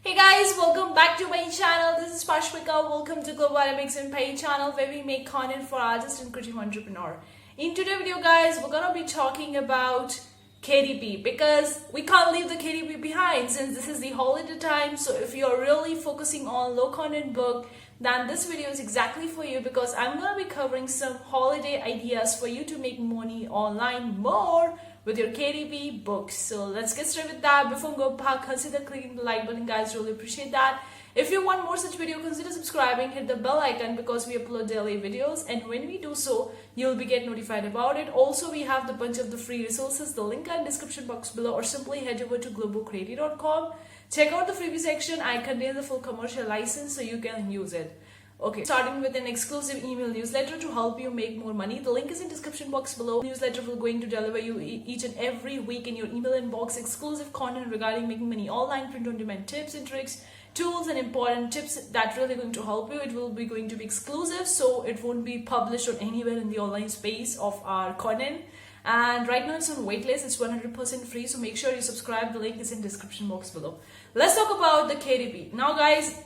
Hey guys, welcome back to my channel. This is Pashmika. Welcome to Globo Arte and Pay channel where we make content for artists and creative entrepreneur. In today's video guys, we're gonna be talking about KDP because we can't leave the KDP behind since this is the holiday time. So if you're really focusing on low content book, then this video is exactly for you because I'm gonna be covering some holiday ideas for you to make money online more with your KDP books. So let's get started with that. Before we go back, consider clicking the like button guys, really appreciate that. If you want more such video, consider subscribing, hit the bell icon because we upload daily videos, and when we do so, you'll be get notified about it. Also, we have the bunch of the free resources, the link in the description box below, or simply head over to globocreative.com. Check out the freebie section. I contain the full commercial license so you can use it. Okay, starting with an exclusive email newsletter to help you make more money. The link is in description box below. Newsletter will going to deliver you each and every week in your email inbox exclusive content regarding making money online, print on demand tips and tricks, tools and important tips that really going to help you. It will be going to be exclusive, so it won't be published or anywhere in the online space of our content. And right now it's on waitlist. It's 100% free, so make sure you subscribe. The link is in description box below. Let's talk about the KDP now guys.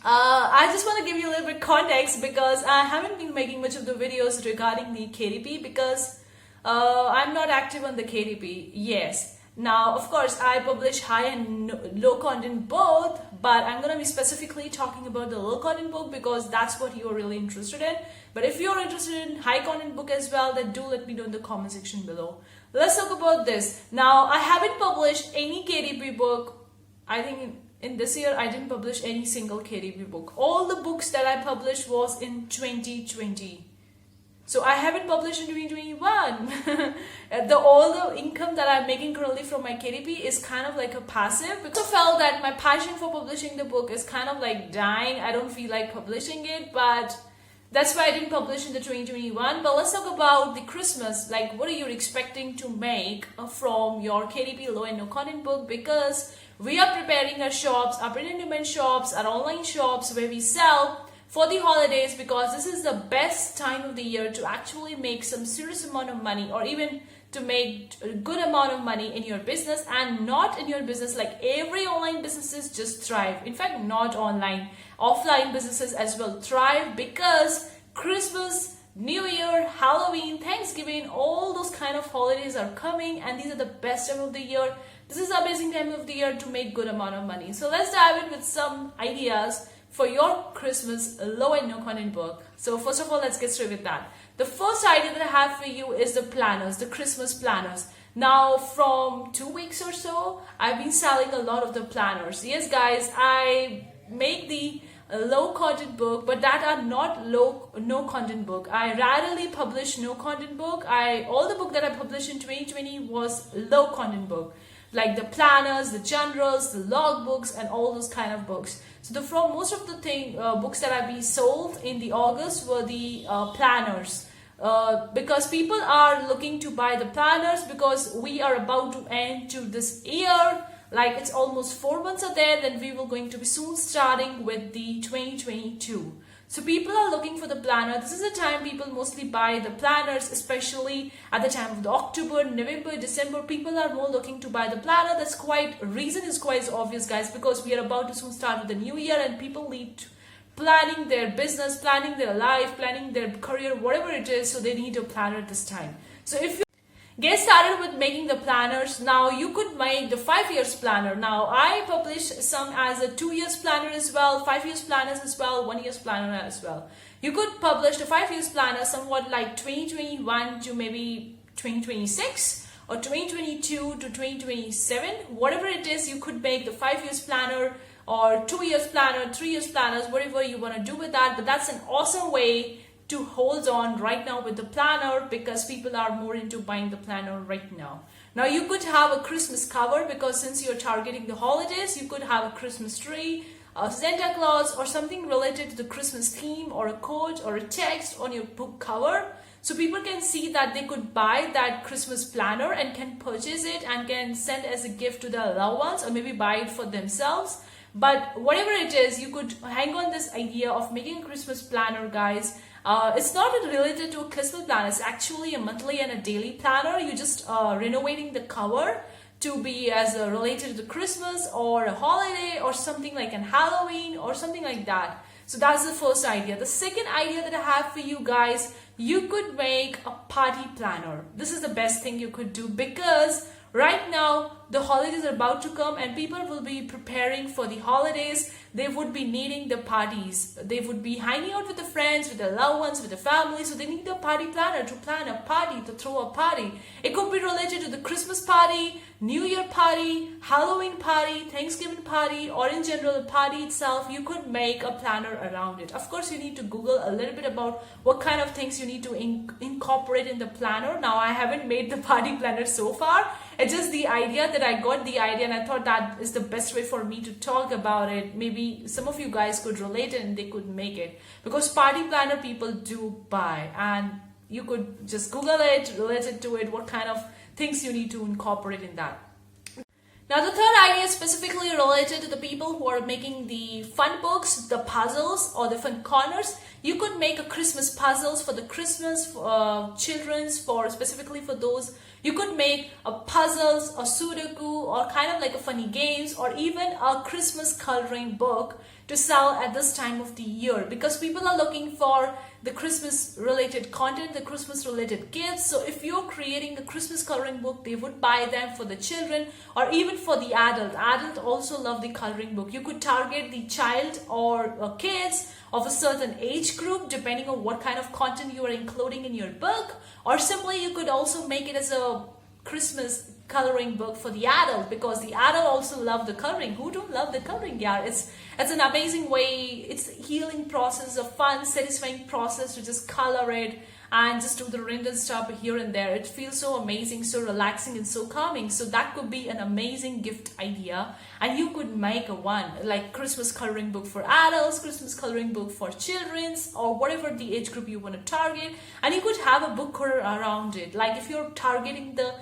I just want to give you a little bit context because I haven't been making much of the videos regarding the KDP because I'm not active on the KDP. Yes, now of course I publish high and low content both, but I'm going to be specifically talking about the low content book because that's what you're really interested in. But if you're interested in high content book as well, then do let me know in the comment section below. Let's talk about this. Now I haven't published any KDP book. I think in this year, I didn't publish any single KDP book. All the books that I published was in 2020. So I haven't published in 2021. All the income that I'm making currently from my KDP is kind of like a passive. Because I felt that my passion for publishing the book is kind of like dying. I don't feel like publishing it, but that's why I didn't publish in the 2021. But let's talk about the Christmas. Like, what are you expecting to make from your KDP low and no content book? Because we are preparing our shops, our print on demand shops, our online shops where we sell for the holidays because this is the best time of the year to actually make some serious amount of money or even to make a good amount of money in your business, and not in your business like every online businesses just thrive. In fact, not online, offline businesses as well thrive because Christmas, New Year, Halloween, Thanksgiving, all those kind of holidays are coming, and these are the best time of the year. This is the amazing time of the year to make good amount of money. So let's dive in with some ideas for your Christmas low and no content book. So first of all, let's get straight with that. The first idea that I have for you is the planners, the Christmas planners. Now from 2 weeks or so, I've been selling a lot of the planners. Yes guys, I make the low content book, but that are not no content book. I rarely publish no content book. All the book that I published in 2020 was low content book, like the planners, the journals, the logbooks, and all those kind of books. So from most of the books that I've been sold in the August were the planners. Because people are looking to buy the planners because we are about to end to this year. Like it's almost 4 months are there, then we will going to be soon starting with the 2022. So people are looking for the planner. This is the time people mostly buy the planners, especially at the time of the October, November, December. People are more looking to buy the planner. That's quite, reason is quite obvious guys, because we are about to soon start with the new year and people need planning their business, planning their life, planning their career, whatever it is. So they need a planner at this time. So if you get started with making the planners, now you could make the 5 years planner. Now I publish some as a 2 years planner as well, 5 years planners as well, 1 year's planner as well. You could publish the 5 years planner somewhat like 2021 to maybe 2026 or 2022 to 2027, whatever it is. You could make the 5 years planner or 2 years planner, 3 years planners, whatever you want to do with that. But that's an awesome way to hold on right now with the planner because people are more into buying the planner right now. Now you could have a Christmas cover because since you're targeting the holidays, you could have a Christmas tree, a Santa Claus, or something related to the Christmas theme, or a quote or a text on your book cover. So people can see that they could buy that Christmas planner and can purchase it and can send as a gift to their loved ones or maybe buy it for themselves. But whatever it is, you could hang on this idea of making a Christmas planner guys. It's not related to a Christmas planner. It's actually a monthly and a daily planner. You're just renovating the cover to be as related to the Christmas or a holiday or something like an Halloween or something like that. So that's the first idea. The second idea that I have for you guys, you could make a party planner. This is the best thing you could do, because right now the holidays are about to come and people will be preparing for the holidays. They would be needing the parties. They would be hanging out with the friends, with their loved ones, with the family. So they need a party planner to plan a party, to throw a party. It could be related to the Christmas party, New Year party, Halloween party, Thanksgiving party, or in general the party itself. You could make a planner around it. Of course, you need to Google a little bit about what kind of things you need to incorporate in the planner. Now, I haven't made the party planner so far. It's just the idea that I got the idea and I thought that is the best way for me to talk about it. Maybe some of you guys could relate it and they could make it, because party planner people do buy, and you could just Google it, relate it to it, what kind of things you need to incorporate in that. Now, the third idea is specifically related to the people who are making the fun books, the puzzles, or the fun corners. You could make a Christmas puzzles for the Christmas children's, for specifically for those. You could make a puzzles, a Sudoku, or kind of like a funny games, or even a Christmas coloring book to sell at this time of the year, because people are looking for the Christmas related content, the Christmas related gifts. So if you're creating a Christmas coloring book, they would buy them for the children or even for the adult. Adult also love the coloring book. You could target the child or kids of a certain age group depending on what kind of content you are including in your book, or simply you could also make it as a Christmas coloring book for the adult, because the adult also love the coloring. Who don't love the coloring? Yeah, it's an amazing way. It's a healing process, a fun, satisfying process to just color it and just do the random stuff here and there. It feels so amazing, so relaxing, and so calming. So that could be an amazing gift idea, and you could make a one like Christmas coloring book for adults, Christmas coloring book for children's, or whatever the age group you want to target, and you could have a book cover around it. Like if you're targeting the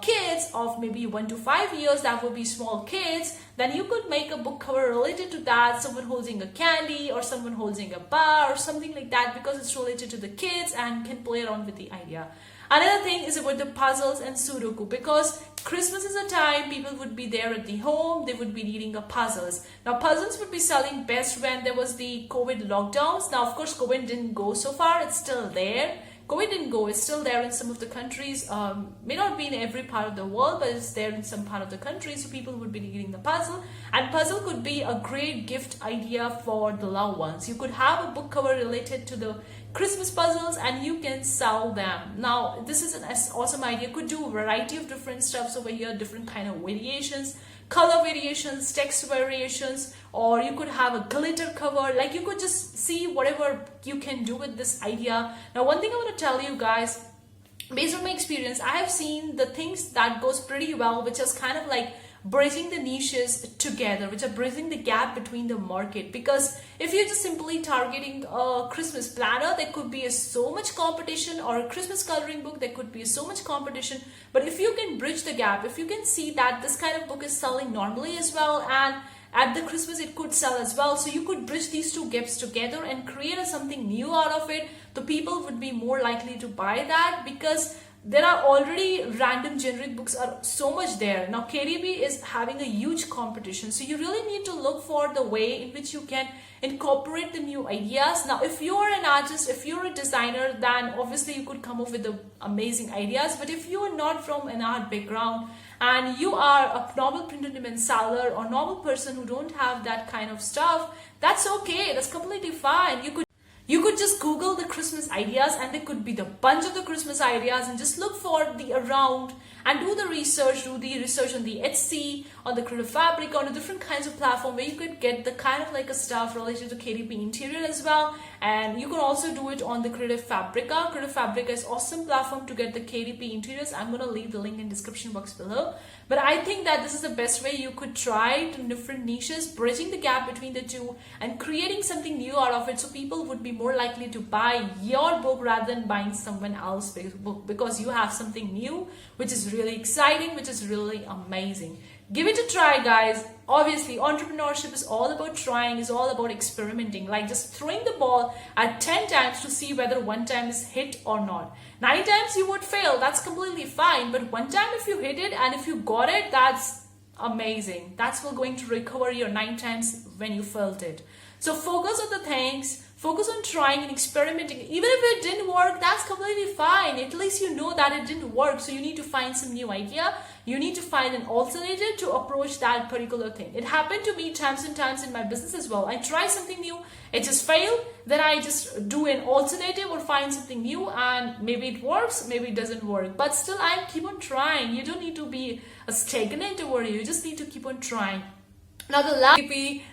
kids of maybe 1 to 5 years, that would be small kids, then you could make a book cover related to that, someone holding a candy or someone holding a bar or something like that, because it's related to the kids and can play around with the idea. Another thing is about the puzzles and Sudoku, because Christmas is a time people would be there at the home, they would be needing a puzzles. Now, puzzles would be selling best when there was the COVID lockdowns. Now, of course, COVID didn't go so far, it's still there. COVID didn't go, it's still there in some of the countries, may not be in every part of the world, but it's there in some part of the country, so people would be needing the puzzle, and puzzle could be a great gift idea for the loved ones. You could have a book cover related to the Christmas puzzles and you can sell them. Now, this is an awesome idea. You could do a variety of different stuffs over here, different kind of variations, color variations, text variations, or you could have a glitter cover. Like, you could just see whatever you can do with this idea. Now, one thing I want to tell you guys, based on my experience, I have seen the things that goes pretty well, which is kind of like bridging the niches together, which are bridging the gap between the market. Because if you're just simply targeting a Christmas planner, there could be so much competition, or a Christmas coloring book, there could be so much competition. But if you can bridge the gap, if you can see that this kind of book is selling normally as well, and at the Christmas it could sell as well, so you could bridge these two gaps together and create something new out of it, the people would be more likely to buy that, because there are already random generic books are so much there. Now, KDB is having a huge competition, so you really need to look for the way in which you can incorporate the new ideas. Now, if you're an artist, if you're a designer, then obviously you could come up with the amazing ideas. But if you are not from an art background and you are a normal print-on-demand seller or normal person who don't have that kind of stuff, that's okay. That's completely fine. You could just Google the Christmas ideas, and there could be the bunch of the Christmas ideas, and just look for the around and do the research on the Etsy, on the Creative Fabric, on the different kinds of platform where you could get the kind of like a stuff related to KDP interior as well. And you can also do it on the Creative Fabrica. Creative Fabrica is awesome platform to get the KDP interiors. I'm going to leave the link in description box below. But I think that this is the best way you could try it in different niches, bridging the gap between the two and creating something new out of it, so people would be more likely to buy your book rather than buying someone else's book, because you have something new which is really exciting, which is really amazing. Give it a try, guys. Obviously, entrepreneurship is all about trying, is all about experimenting, like just throwing the ball at 10 times to see whether one time is hit or not. 9 times you would fail, that's completely fine, but one time if you hit it and if you got it, that's amazing. That's what's going to recover your 9 times when you felt it. So focus on the things, focus on trying and experimenting. Even if it didn't work, that's completely fine. At least you know that it didn't work. So you need to find some new idea. You need to find an alternative to approach that particular thing. It happened to me times and times in my business as well. I try something new, it just failed. Then I just do an alternative or find something new, and maybe it works, maybe it doesn't work. But still, I keep on trying. You don't need to be stagnant over it. You just need to keep on trying. Now the last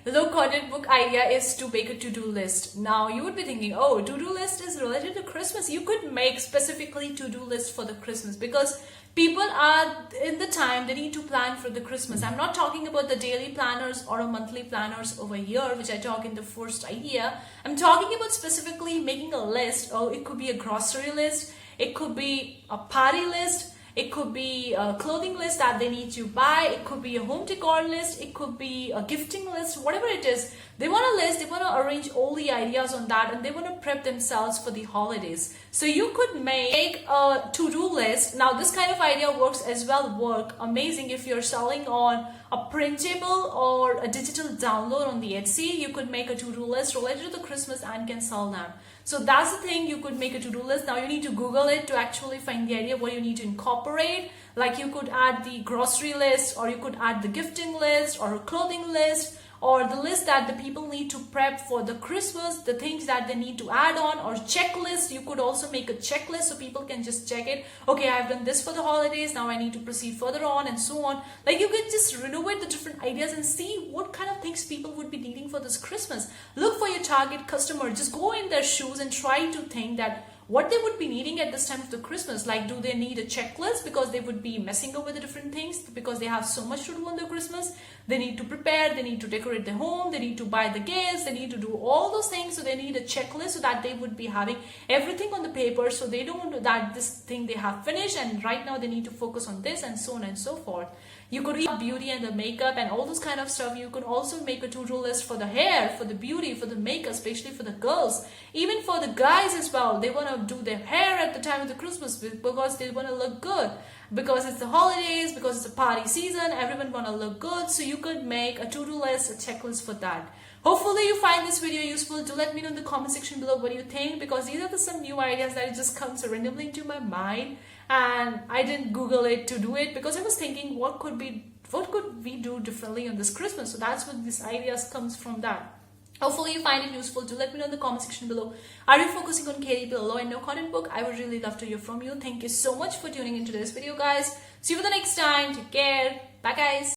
low content book idea is to make a to-do list. Now you would be thinking, oh, to-do list is related to Christmas. You could make specifically to-do list for the Christmas, because people are in the time they need to plan for the Christmas. I'm not talking about the daily planners or a monthly planners over here, which I talk in the first idea. I'm talking about specifically making a list. Oh, it could be a grocery list, it could be a party list, it could be a clothing list that they need to buy. It could be a home decor list. It could be a gifting list, whatever it is. They want a list, they want to arrange all the ideas on that, and they want to prep themselves for the holidays. So you could make a to-do list. Now this kind of idea works as well, work amazing if you're selling on a printable or a digital download on the Etsy. You could make a to-do list related to the Christmas and can sell them. So that's the thing, you could make a to-do list. Now you need to Google it to actually find the idea what you need to incorporate. Like you could add the grocery list, or you could add the gifting list, or a clothing list, or the list that the people need to prep for the Christmas, the things that they need to add on, or checklist. You could also make a checklist so people can just check it. Okay, I've done this for the holidays, now I need to proceed further on, and so on. Like you could just renovate the different ideas and see what kind of things people would be needing for this Christmas. Look for your target customer, just go in their shoes and try to think that what they would be needing at this time of the Christmas. Like, do they need a checklist because they would be messing up with the different things because they have so much to do on their Christmas? They need to prepare, they need to decorate their home, they need to buy the gifts, they need to do all those things. So they need a checklist so that they would be having everything on the paper, so they don't know that this thing they have finished and right now they need to focus on this, and so on and so forth. You could read beauty and the makeup and all those kind of stuff. You could also make a to-do list for the hair, for the beauty, for the makeup, especially for the girls. Even for the guys as well. They want to do their hair at the time of the Christmas because they want to look good. Because it's the holidays, because it's a party season, everyone want to look good. So you could make a to-do list, a checklist for that. Hopefully you find this video useful. Do let me know in the comment section below what you think, because these are some new ideas that just comes randomly into my mind, and I didn't Google it to do it because I was thinking what could we do differently on this Christmas. So that's what these ideas comes from that. Hopefully you find it useful. Do let me know in the comment section below. Are you focusing on KDP, low and no content book? I would really love to hear from you. Thank you so much for tuning into this video, guys. See you for the next time. Take care. Bye, guys.